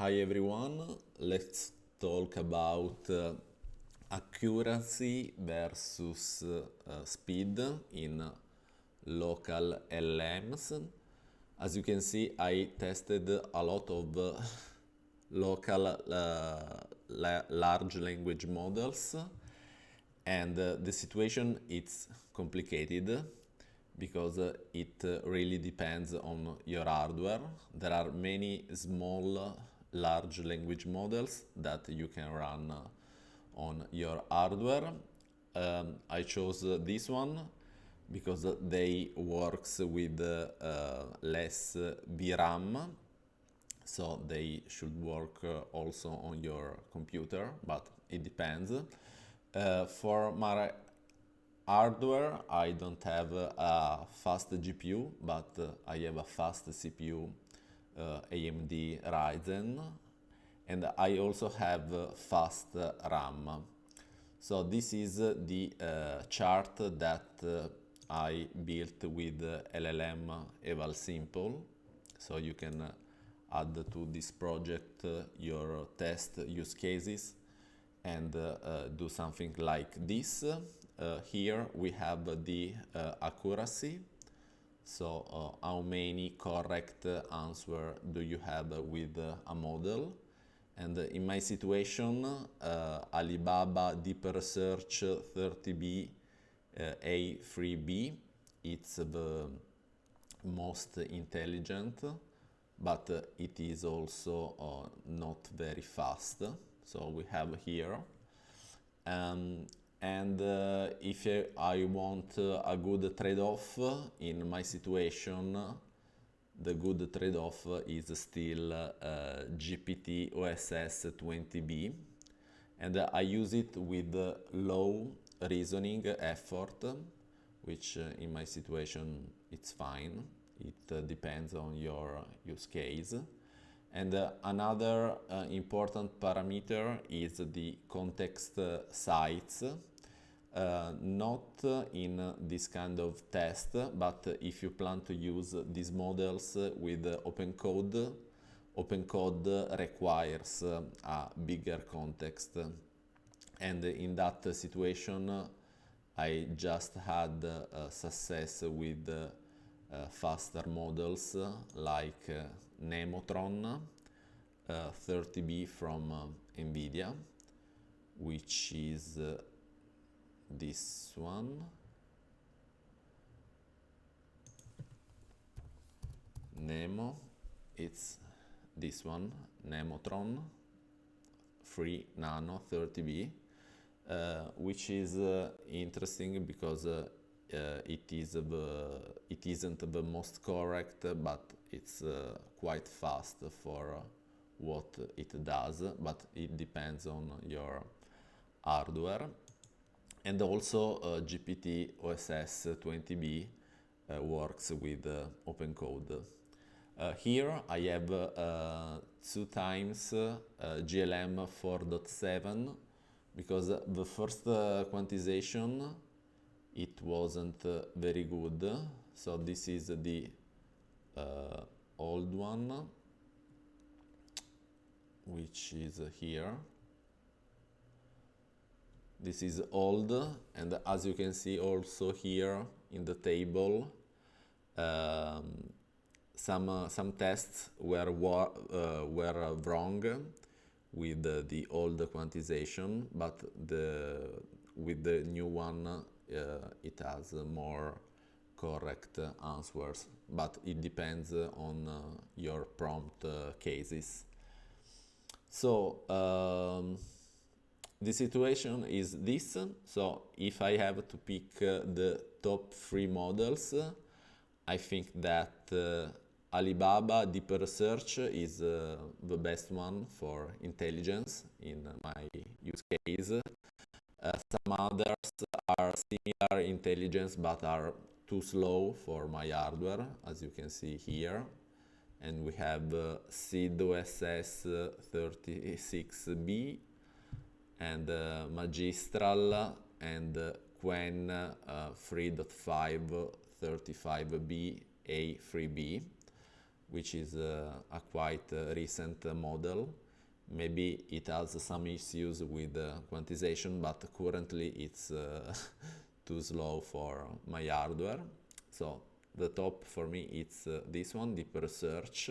Hi everyone, let's talk about accuracy versus speed in local LLMs. As you can see, I tested a lot of local large language models, and the situation is complicated because it really depends on your hardware. There are many small large language models that you can run on your hardware. I chose this one because they works with less VRAM, so they should work also on your computer, but it depends. For my hardware, I don't have a fast GPU, but I have a fast CPU, AMD Ryzen, and I also have fast RAM. So this is the chart that I built with LLM Eval Simple. So you can add to this project your test use cases and do something like this. Here we have the accuracy. So how many correct answer do you have with a model? And in my situation, Alibaba Deeper Search 30B A3B, it's the most intelligent, but it is also not very fast. So we have here. And if I want a good trade-off in my situation, the good trade-off is still GPT OSS 20B, and I use it with low reasoning effort, which in my situation it's fine. It depends on your use case. And another important parameter is the context size. Not in this kind of test, but if you plan to use these models with Opencode, Opencode requires a bigger context. And in that situation, I just had success with faster models like Nemotron 30B from NVIDIA, which is this one. Nemo, it's this one, Nemotron 3 Nano 30B, which is interesting because it isn't the most correct, but it's quite fast for what it does, but it depends on your hardware. And also GPT OSS 20B works with Opencode. Here I have 2 times GLM 4.7 because the first quantization it wasn't very good. So this is the old one, which is here. This is old, and as you can see also here in the table, some tests were wrong with the old quantization, but with the new one it has more correct answers, but it depends on your prompt cases. So the situation is this. So if I have to pick the top 3 models, I think that Alibaba Deeper Search is the best one for intelligence in my use case. Some others are similar intelligence but are too slow for my hardware, as you can see here. And we have SID-OSS 36B, and Magistral and Quen 3.5 35B A3B. which is a quite recent model. Maybe it has some issues with quantization, but currently it's too slow for my hardware. So the top for me it's this one, deeper search.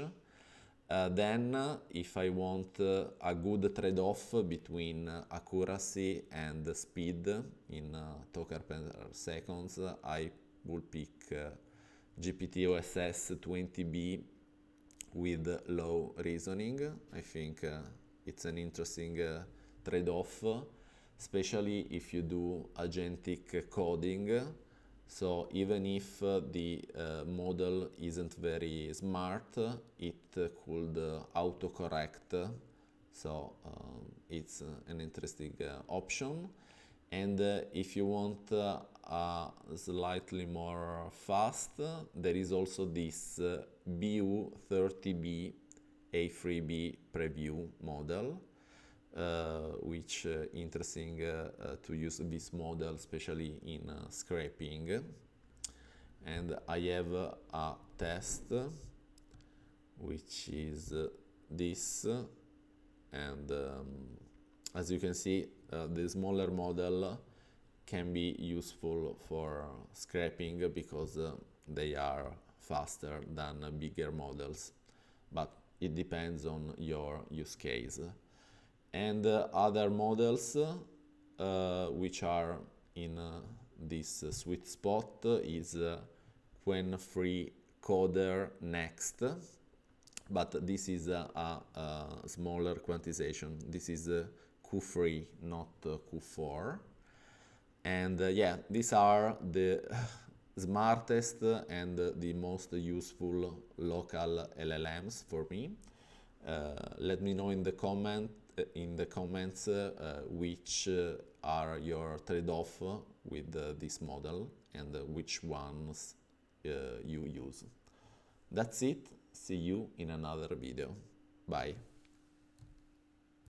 Then if I want a good trade-off between accuracy and speed in token per seconds, I will pick GPT-OSS 20B with low reasoning. I think it's an interesting trade-off, especially if you do agentic coding. So even if the model isn't very smart, it could autocorrect. So it's an interesting option. And if you want slightly more fast, there is also this BU30B A3B preview model, which interesting to use this model, especially in scraping. And I have a test, which is this, and as you can see, the smaller model can be useful for scraping because they are faster than bigger models, but it depends on your use case. And other models which are in this sweet spot is Qwen Free Coder Next, but this is a smaller quantization. This is Q3, not Q4. And yeah, these are the smartest and the most useful local LLMs for me. Let me know in the comments which are your trade-off with this model and which ones you use. That's it. See you in another video. Bye.